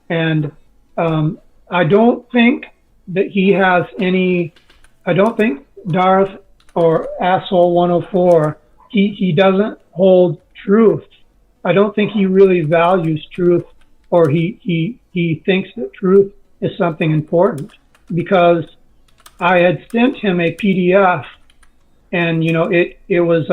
And I don't think that he has I don't think Darth or Asshole 104, he doesn't hold truth. I don't think he really values truth, or he thinks that truth is something important, because I had sent him a PDF, and it was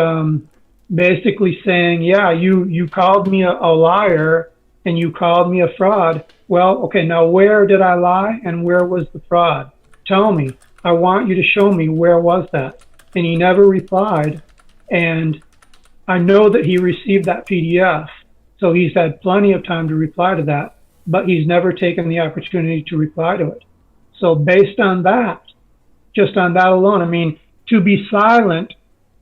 basically saying, yeah, you called me a liar and you called me a fraud. Well, okay, now where did I lie and where was the fraud? Tell me. I want you to show me where was that. And he never replied. And I know that he received that PDF, so he's had plenty of time to reply to that, but he's never taken the opportunity to reply to it. So based on that, just on that alone, I mean, to be silent,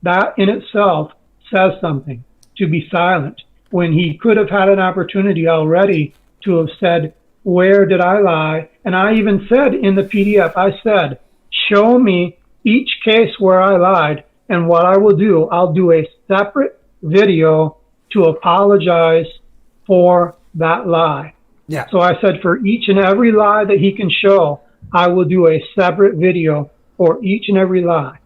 that in itself says something, to be silent, when he could have had an opportunity already to have said, where did I lie? And I even said in the PDF, I said, show me each case where I lied, and what I will do, I'll do a separate video to apologize for that lie. Yeah. So I said for each and every lie that he can show, I will do a separate video for each and every lie.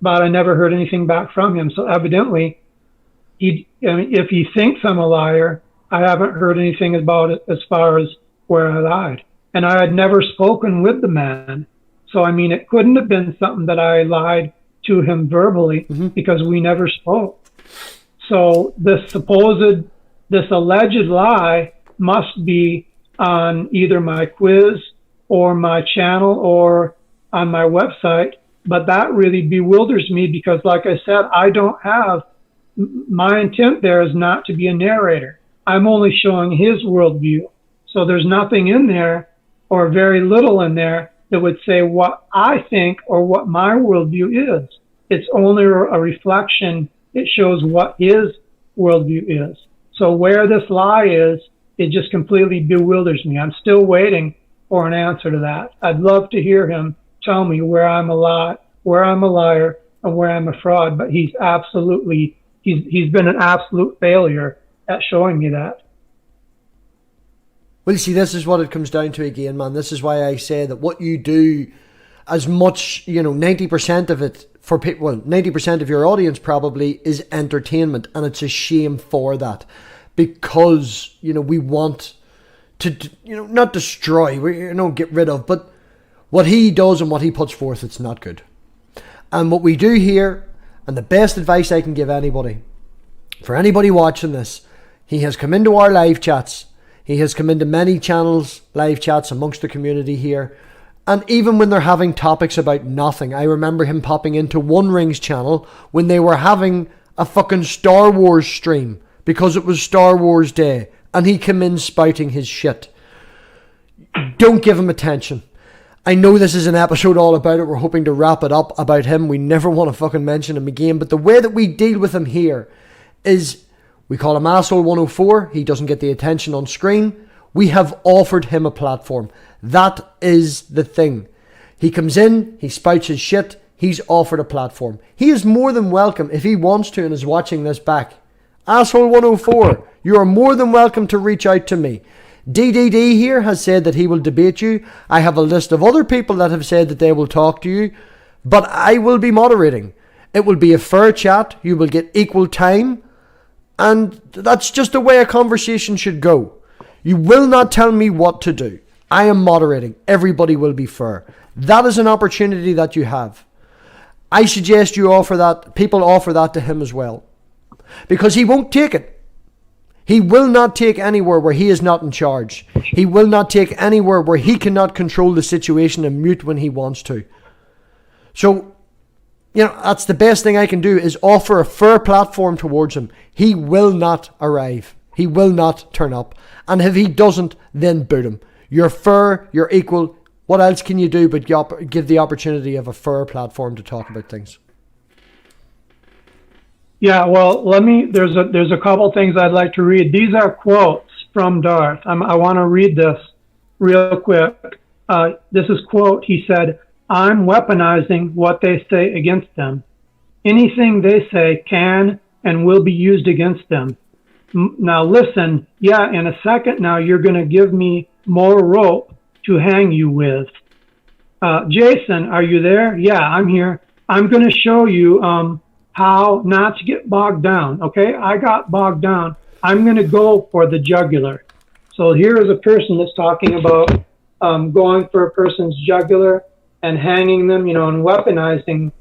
But I never heard anything back from him. So evidently, if he thinks I'm a liar, I haven't heard anything about it as far as where I lied. And I had never spoken with the man. So, I mean, it couldn't have been something that I lied to him verbally because we never spoke. So this alleged lie must be on either my quiz or my channel or on my website. But that really bewilders me because, like I said, my intent there is not to be a narrator. I'm only showing his worldview. So there's nothing in there or very little in there that would say what I think or what my worldview is. It's only a reflection. It shows what his worldview is. So where this lie is, it just completely bewilders me. I'm still waiting for an answer to that. I'd love to hear him tell me where I'm a liar, and where I'm a fraud. But he's been an absolute failure at showing me that. Well, you see, this is what it comes down to again, man. This is why I say that what you do, as much, 90% of it for people, well, 90% of your audience probably is entertainment, and it's a shame for that, because we want to not destroy, get rid of, but what he does and what he puts forth, it's not good. And what we do here, and the best advice I can give anybody, for anybody watching this, he has come into our live chats. He has come into many channels, live chats amongst the community here. And even when they're having topics about nothing, I remember him popping into One Ring's channel when they were having a fucking Star Wars stream because it was Star Wars Day, and he came in spouting his shit. Don't give him attention. I know this is an episode all about it. We're hoping to wrap it up about him. We never want to fucking mention him again. But the way that we deal with him here is we call him Asshole 104. He doesn't get the attention on screen. We have offered him a platform. That is the thing. He comes in, he spouts his shit, he's offered a platform. He is more than welcome, if he wants to and is watching this back. Asshole 104, you are more than welcome to reach out to me. DDD here has said that he will debate you. I have a list of other people that have said that they will talk to you, but I will be moderating. It will be a fair chat. You will get equal time, and that's just the way a conversation should go. You will not tell me what to do. I am moderating. Everybody will be fair. That is an opportunity that you have. I suggest you offer that. People offer that to him as well, because he won't take it. He will not take anywhere where he is not in charge. He will not take anywhere where he cannot control the situation and mute when he wants to. So, that's the best thing I can do, is offer a fair platform towards him. He will not arrive. He will not turn up. And if he doesn't, then boot him. You're fair, you're equal. What else can you do but give the opportunity of a fair platform to talk about things? Yeah, well, there's a couple things I'd like to read. These are quotes from Darth. I want to read this real quick. This is quote. He said, "I'm weaponizing what they say against them. Anything they say can and will be used against them. Now listen, yeah, in a second now you're going to give me more rope to hang you with." Jason, are you there? Yeah, I'm here. I'm going to show you how not to get bogged down. Okay, I got bogged down. I'm going to go for the jugular. So here is a person that's talking about going for a person's jugular and hanging them, and weaponizing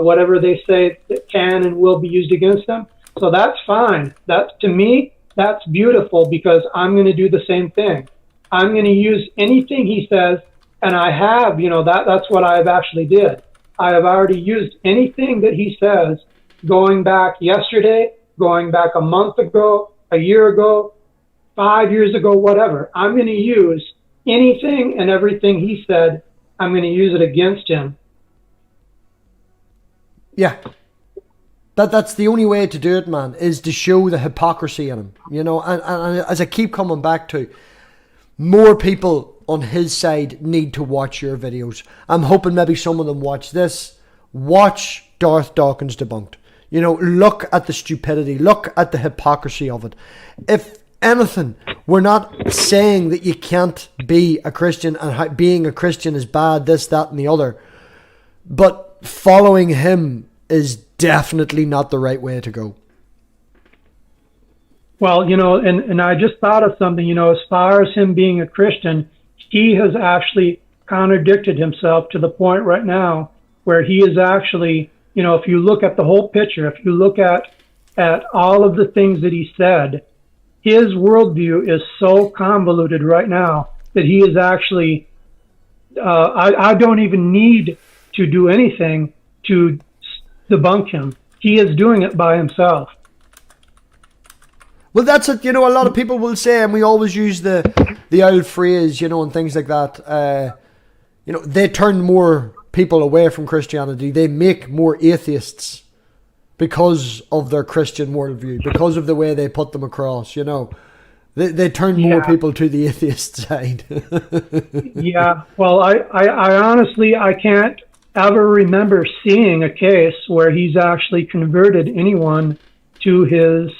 whatever they say that can and will be used against them. So that's fine. That, to me, that's beautiful, because I'm going to do the same thing. I'm going to use anything he says, and I have, that's what I've actually did. I have already used anything that he says, going back yesterday, going back a month ago, a year ago, 5 years ago, whatever. I'm going to use anything and everything he said. I'm going to use it against him. Yeah. That's the only way to do it, man, is to show the hypocrisy in him. And as I keep coming back to, more people on his side need to watch your videos. I'm hoping maybe some of them watch this. Watch Darth Dawkins Debunked. Look at the stupidity. Look at the hypocrisy of it. If anything, we're not saying that you can't be a Christian and being a Christian is bad, this, that, and the other. But following him is definitely not the right way to go. Well, and I just thought of something, as far as him being a Christian, he has actually contradicted himself to the point right now where he is actually, if you look at the whole picture, if you look at all of the things that he said, his worldview is so convoluted right now that he is actually, I don't even need to do anything to debunk him. He is doing it by himself. Well, that's it. A lot of people will say, and we always use the old phrase, and things like that. They turn more people away from Christianity. They make more atheists because of their Christian worldview, because of the way they put them across. They turn more people to the atheist side. Yeah. Well, I honestly, I can't ever remember seeing a case where he's actually converted anyone to his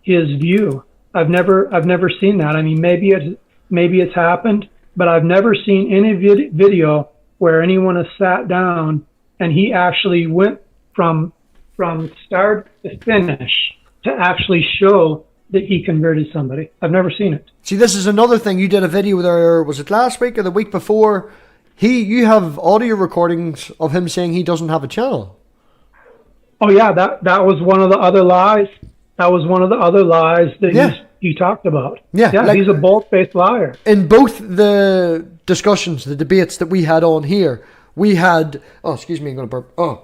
his view. I've never seen that. I mean, maybe it's happened, but I've never seen any video where anyone has sat down and he actually went from start to finish to actually show that he converted somebody. I've never seen it. See, this is another thing. You did a video there, was it last week or the week before? You have audio recordings of him saying he doesn't have a channel. Oh yeah, that was one of the other lies. That was one of the other lies that he talked about. Yeah, he's a bold-faced liar. In both the discussions, the debates that we had on here, we had... Oh, excuse me, I'm going to burp. Oh,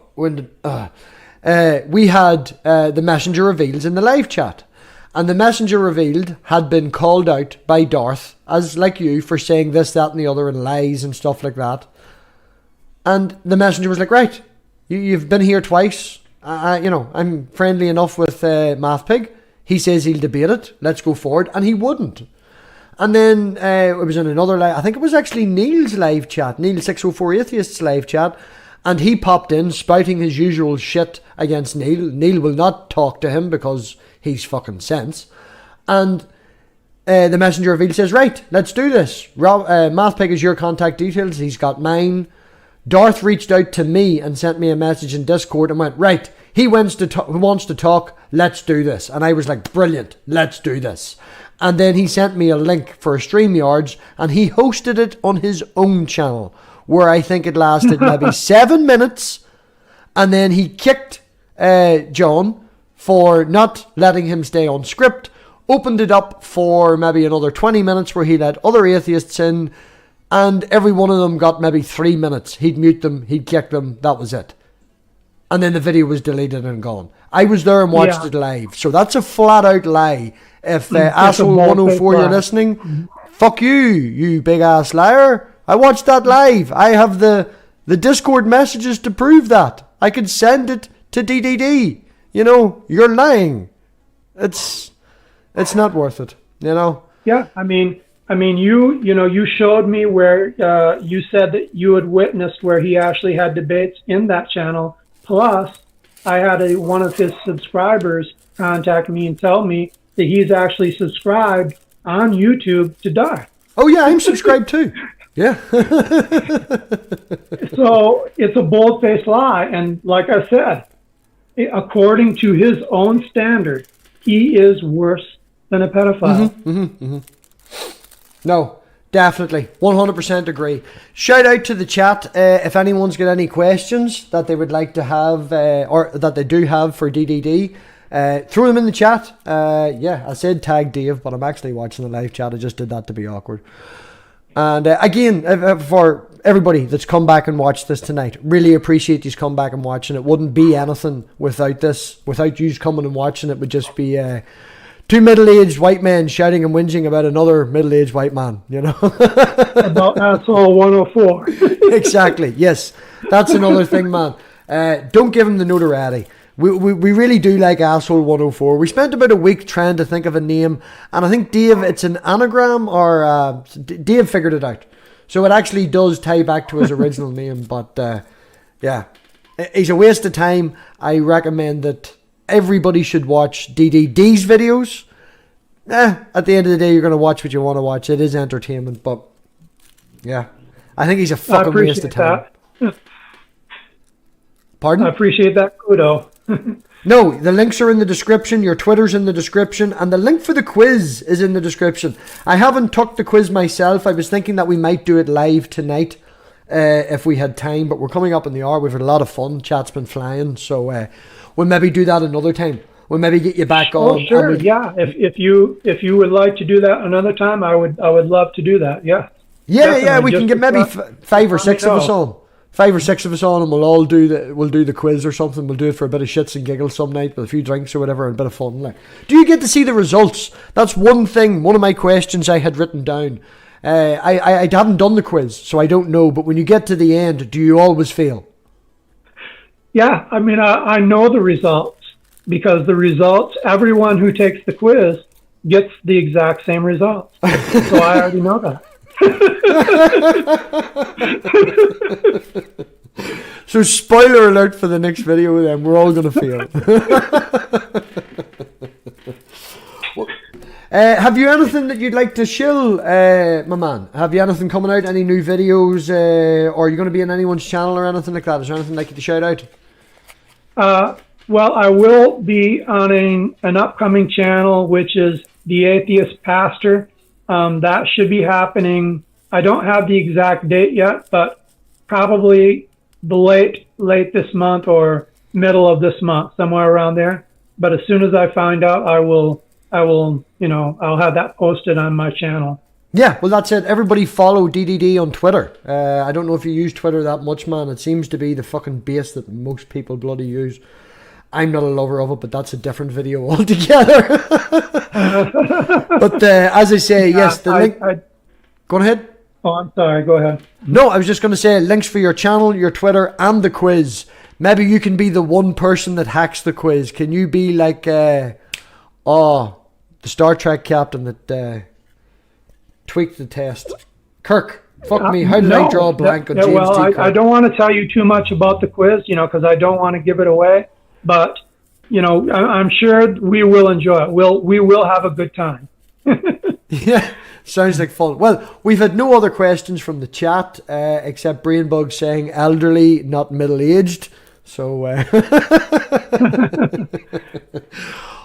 we had the Messenger Reveals in the live chat. And the Messenger Revealed had been called out by Darth, as like you, for saying this, that, and the other, and lies and stuff like that. And the Messenger was like, right, you've been here twice. I'm friendly enough with MathPig. He says he'll debate it. Let's go forward. And he wouldn't. And then it was in another live. I think it was actually Neil's live chat. Neil 604 Atheist's live chat. And he popped in spouting his usual shit against Neil. Neil will not talk to him because he's fucking sense. And the Messenger Reveal says, right, let's do this. MathPig is your contact details. He's got mine. Darth reached out to me and sent me a message in Discord and went, right, he wants to talk, let's do this. And I was like, brilliant, let's do this. And then he sent me a link for a StreamYards and he hosted it on his own channel, where I think it lasted maybe 7 minutes. And then he kicked John for not letting him stay on script, opened it up for maybe another 20 minutes where he let other atheists in. And every one of them got maybe 3 minutes. He'd mute them, he'd kick them, that was it. And then the video was deleted and gone. I was there and watched it live. So that's a flat out lie. If Asshole 104 you're listening, fuck you, you big ass liar. I watched that live. I have the Discord messages to prove that. I could send it to DDD. You're lying. It's not worth it, Yeah, I mean, you showed me where you said that you had witnessed where he actually had debates in that channel. Plus, I had one of his subscribers contact me and tell me that he's actually subscribed on YouTube to Darth. Oh yeah, I'm subscribed too. Yeah. So it's a bold-faced lie, and like I said, according to his own standard, he is worse than a pedophile. No, Definitely, 100% agree. Shout out to the chat if anyone's got any questions that they would like to have or that they do have for DDD. Throw them in the chat. I said tag Dave, but I'm actually watching the live chat. I just did that to be awkward. And again, for everybody that's come back and watched this tonight, really appreciate you come back and watching. It wouldn't be anything without this. Without you coming and watching, it would just be two middle-aged white men shouting and whinging about another middle-aged white man, you know. About asshole 104. Exactly. Yes, that's another thing, man. Don't give him the notoriety. We really do like asshole 104. We spent about a week trying to think of a name, and I think Dave, it's an anagram, or Dave figured it out. So it actually does tie back to his original name, but yeah, he's a waste of time. I recommend that everybody should watch DDD's videos. At the end of the day, you're going to watch what you want to watch. It is entertainment, but yeah, I think he's a fucking waste of time. Pardon? I appreciate that kudo. No, the links are in the description. Your Twitter's in the description, and the link for the quiz is in the description. I haven't took the quiz myself. I was thinking that we might do it live tonight if we had time, but we're coming up in the hour. We've had a lot of fun. Chat's been flying, so we'll maybe do that another time. We'll maybe get you back on. Oh, sure. Yeah. If you would like to do that another time, I would love to do that. Yeah. Yeah. Definitely. Yeah. We can get maybe 5 or 6 of us on. 5 or 6 of us on, and we'll do the quiz or something. We'll do it for a bit of shits and giggles some night with a few drinks or whatever and a bit of fun. Like, do you get to see the results? That's one thing. One of my questions I had written down. I haven't done the quiz, so I don't know. But when you get to the end, do you always fail? Yeah, I mean, I know the results, because the results, everyone who takes the quiz gets the exact same results. So I already know that. So spoiler alert for the next video then, we're all going to fail. Have you anything that you'd like to shill, my man? Have you anything coming out, any new videos, or are you going to be on anyone's channel or anything like that? Is there anything like you to shout out? Well, I will be on an upcoming channel, which is The Atheist Pastor. That should be happening. I don't have the exact date yet, but probably the late this month or middle of this month, somewhere around there. But as soon as I find out, I'll have that posted on my channel. Yeah, well, that's it. Everybody follow DDD on Twitter. I don't know if you use Twitter that much, man. It seems to be the fucking base that most people bloody use. I'm not a lover of it, but that's a different video altogether. But as I say, yes, the link... Go ahead. Oh, I'm sorry. Go ahead. No, I was just going to say links for your channel, your Twitter, and the quiz. Maybe you can be the one person that hacks the quiz. Can you be like, the Star Trek captain that tweaked the test? Kirk, fuck me. How did I draw a blank on James T. Kirk? I don't want to tell you too much about the quiz, because I don't want to give it away. But, I'm sure we will enjoy it. We will have a good time. Yeah, sounds like fun. Well, we've had no other questions from the chat except Brainbug saying elderly, not middle-aged. So,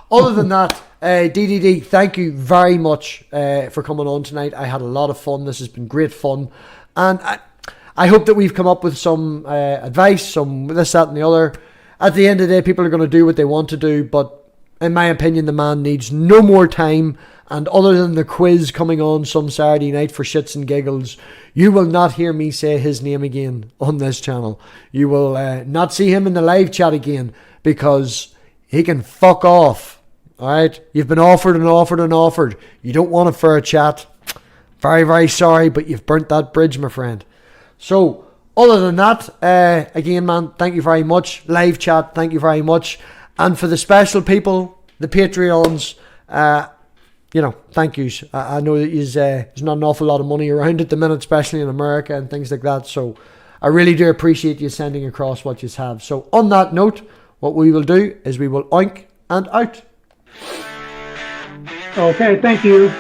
other than that, DDD, thank you very much for coming on tonight. I had a lot of fun. This has been great fun. And I hope that we've come up with some advice, some this, that, and the other. At the end of the day, people are going to do what they want to do, but in my opinion, the man needs no more time. And other than the quiz coming on some Saturday night for shits and giggles, you will not hear me say his name again on this channel. You will not see him in the live chat again, because he can fuck off. Alright? You've been offered and offered and offered. You don't want a fair chat. Very, very sorry, but you've burnt that bridge, my friend. So, other than that, again, man, thank you very much. Live chat, thank you very much. And for the special people, the Patreons, thank yous. I know that there's not an awful lot of money around at the minute, especially in America and things like that. So I really do appreciate you sending across what you have. So on that note, what we will do is we will oink and out. Okay, thank you.